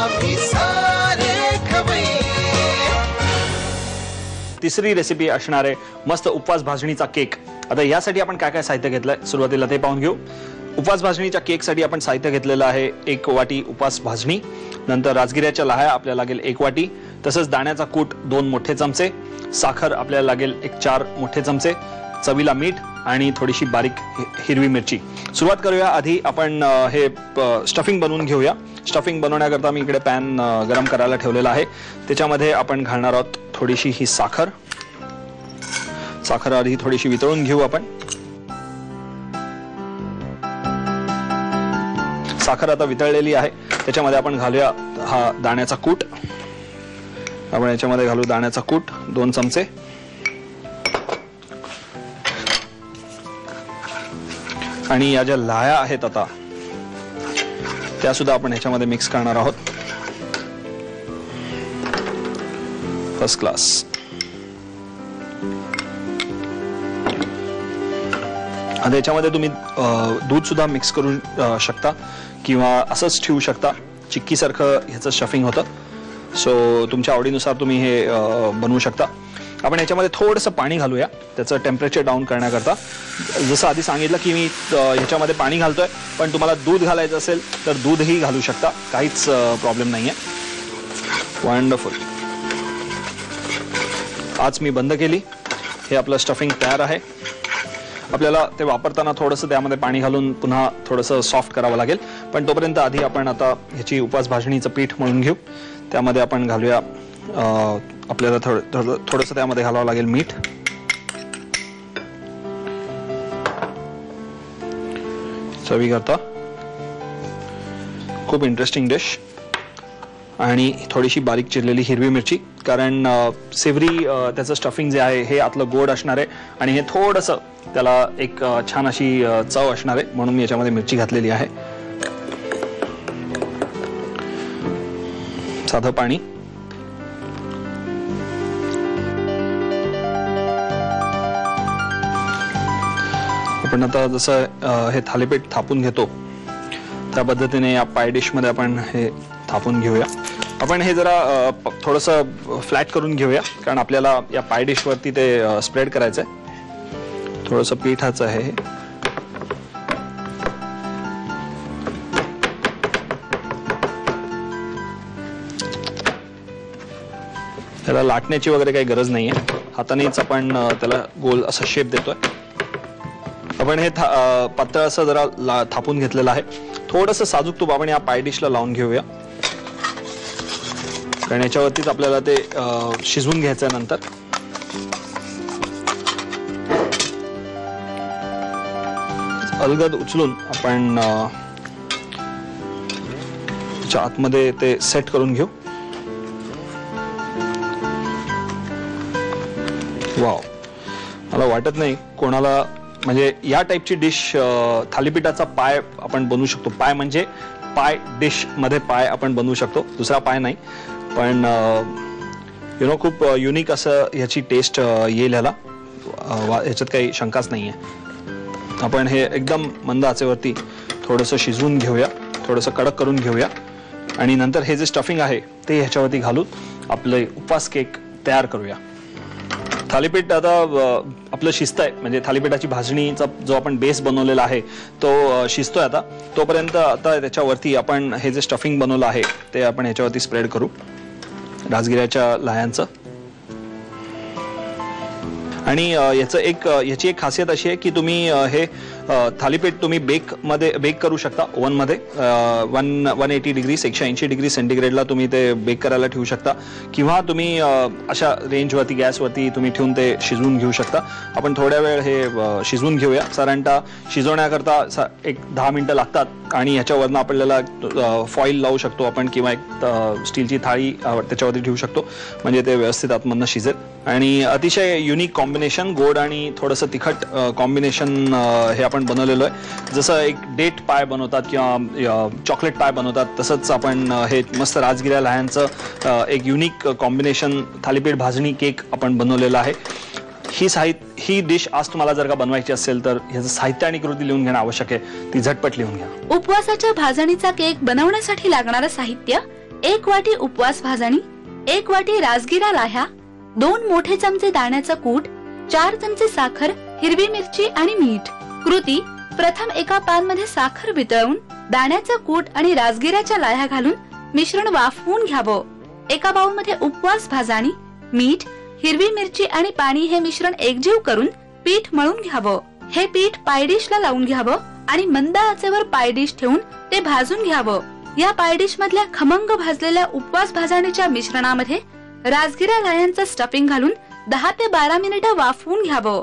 आम्ही सारे खवय्ये. तिसरी रेसिपी असणार आहे मस्त उपवास भाजणीचा केक. आता यासाठी आपण काय काय साहित्य घेतलंय सुरुवातीला ते पाहून घेऊ. उपवास भाजणीच्या केकसाठी आपण साहित्य घेतलेलं आहे 1 वाटी उपवास भाजणी, नंतर राजगिऱ्याच्या लाह्या आपल्याला लागेल 1 वाटी, तसंच दाण्याचा कूट 2 मोठे चमचे, साखर आपल्याला लागेल 4 मोठे चमचे, चवीला मीठ आणि थोडीशी बारीक हिरवी मिरची. सुरुवात करूया. आधी आपण हे स्टफिंग बनवून घेऊया. स्टफिंग बनवण्याकरता मी इकडे पॅन गरम करायला ठेवलेला आहे. त्याच्यामध्ये आपण घालणार आहोत थोडीशी ही साखर. साखर आधी थोडीशी वितळून घेऊ आपण. साखर आता वितळलेली आहे. त्याच्यामध्ये आपण घालूया हा दाण्याचा कूट. आपण याच्यामध्ये घालू दाण्याचा कूट 2 चमचे. आणि या ज्या लाह्या आहेत आता त्या सुद्धा आपण ह्याच्यामध्ये मिक्स करणार आहोत. First class. आता याच्यामध्ये तुम्ही दूध सुद्धा मिक्स करू शकता किंवा असंच ठेवू शकता. चिक्की सारखं ह्याचं स्टफिंग होतं. सो तुमच्या आवडीनुसार तुम्ही हे बनवू शकता. आपण याच्यामध्ये थोडंसं पाणी घालूया त्याचं टेम्परेचर डाऊन करण्याकरता. जसं आधी सांगितलं की मी ह्याच्यामध्ये पाणी घालतोय, पण तुम्हाला दूध घालायचं असेल तर दूधही घालू शकता, काहीच प्रॉब्लेम नाही आहे. वंडरफुल. आज मी बंद केली. हे आपलं स्टफिंग तयार आहे. आपल्याला ते वापरताना थोडंसं त्यामध्ये पाणी घालून पुन्हा थोडंसं सॉफ्ट करावं लागेल, पण तोपर्यंत आधी आपण आता ह्याची उपवास भाजणीचं पीठ मळून घेऊ. त्यामध्ये आपण घालूया आपल्याला थोडंसं त्यामध्ये घालावं लागेल मीठ. चवीकरता खूप इंटरेस्टिंग डिश. आणि थोडीशी बारीक चिरलेली हिरवी मिरची, कारण सेवरी त्याचं स्टफिंग जे आहे हे आतलं गोड असणार आहे आणि हे थोडंसं त्याला एक छान अशी चव असणार आहे, म्हणून मी याच्यामध्ये मिरची घातलेली आहे. साधं पाणी. आपण आता जसं हे थालीपीठ थापून घेतो त्या पद्धतीने या पाय डिश मध्ये आपण हे थापून घेऊया. आपण हे जरा थोडंसं फ्लॅट करून घेऊया, कारण आपल्याला या पाय डिश वरती ते स्प्रेड करायचं आहे. थोडंसं पिठाचं आहे हे. त्याला लाटण्याची वगैरे काही गरज नाहीये. हातानेच आपण त्याला गोल असा शेप देतोय. आपण हे पातळ असं जरा थापून घेतलेलं आहे. थोडंसं साजूक तूप आपण या पाय डिशला लावून घेऊया, कारण याच्यावरतीच आपल्याला ते शिजवून घ्यायचं आहे. नंतर अलगद उचलून आपण त्याच्या आतमध्ये ते सेट करून घेऊ. वाव. मला वाटत नाही कोणाला म्हणजे या टाईपची डिश थालीपीठाचा पाय आपण बनवू शकतो. पाय म्हणजे पाय डिश मध्ये पाय आपण बनवू शकतो, दुसरा पाय नाही. पण खूप युनिक असं ह्याची टेस्ट येईल ह्याला, ह्याच्यात काही शंकाच नाही आहे. आपण हे एकदम मंद आचेवरती थोडंसं शिजवून घेऊया, थोडंसं कडक करून घेऊया आणि नंतर हे जे स्टफिंग आहे ते ह्याच्यावरती घालून आपले उपवास केक तयार करूया. थालीपीठ आता आपलं शिजतंय, म्हणजे थालीपीठाची भाजणीचा जो आपण बेस बनवलेला आहे तो शिजतोय आता. तोपर्यंत आता त्याच्यावरती आपण हे जे स्टफिंग बनवलं आहे ते आपण ह्याच्यावरती स्प्रेड करू राजगिऱ्याच्या लाह्यांचं. आणि याची एक खासियत अशी आहे की तुम्ही हे थालीपीठ तुम्ही बेक करू शकता ओव्हन मध्ये. 180 डिग्री 180 डिग्री सेंटीग्रेडला तुम्ही ते बेक करायला ठेवू शकता, किंवा तुम्ही अशा रेंजवरती गॅसवरती तुम्ही ठेवून ते शिजवून घेऊ शकता. आपण थोड्या वेळ हे शिजवून घेऊया. साधारणतः शिजवण्याकरता एक 10 मिनिटं लागतात आणि ह्याच्यावरनं आपल्याला फॉईल लावू शकतो आपण, किंवा एक स्टीलची थाळी त्याच्यावरती ठेवू शकतो, म्हणजे ते व्यवस्थित आतमधनं शिजेल. आणि अतिशय युनिक कॉम्बिनेशन, गोड आणि थोडंसं तिखट कॉम्बिनेशन हे आपण बनवलेलं आहे. जसं एक डेट पाय बनवतात किंवा चॉकलेट पाय बनवतात, तसंच आपण हे मस्त राजगिऱ्या लाह्यांचं एक युनिक कॉम्बिनेशन थालीपीठ भाजणी केक आपण बनवलेलं आहे. ही डिश आज तुम्हाला जर का बनवायची असेल तर ह्याचं साहित्य आणि कृती लिहून घेणं आवश्यक आहे. ती झटपट लिहून घ्या. उपवासाच्या भाजणीचा केक बनवण्यासाठी लागणारं साहित्य: 1 वाटी उपवास भाजणी, 1 वाटी राजगिरा लाह्या, 2 मोठे चमचे दाण्याचं कूट, 4 चमचे साखर, हिरवी मिरची आणि मीठ. कृती: प्रथम एका पॅन मध्ये साखर वितळवून दाण्याचं कूट आणि राजगिराच्या लाह्या घालून मिश्रण वाफवून घ्यावं. एका बाउल मध्ये उपवास भाजणी, मीठ, हिरवी मिरची आणि पाणी हे मिश्रण एकजीव करून पीठ मळून घ्यावं. हे पीठ पाय डिशला लावून घ्यावं आणि मंद आचेवर पाय डिश ठेवून ते भाजून घ्यावं. या पाय डिश मधल्या खमंग भाजलेल्या उपवास भाजणीच्या मिश्रणामध्ये राजगिरा लाह्यांचं स्टफिंग घालून 10 ते 12 मिनिटं वाफवून घ्यावं.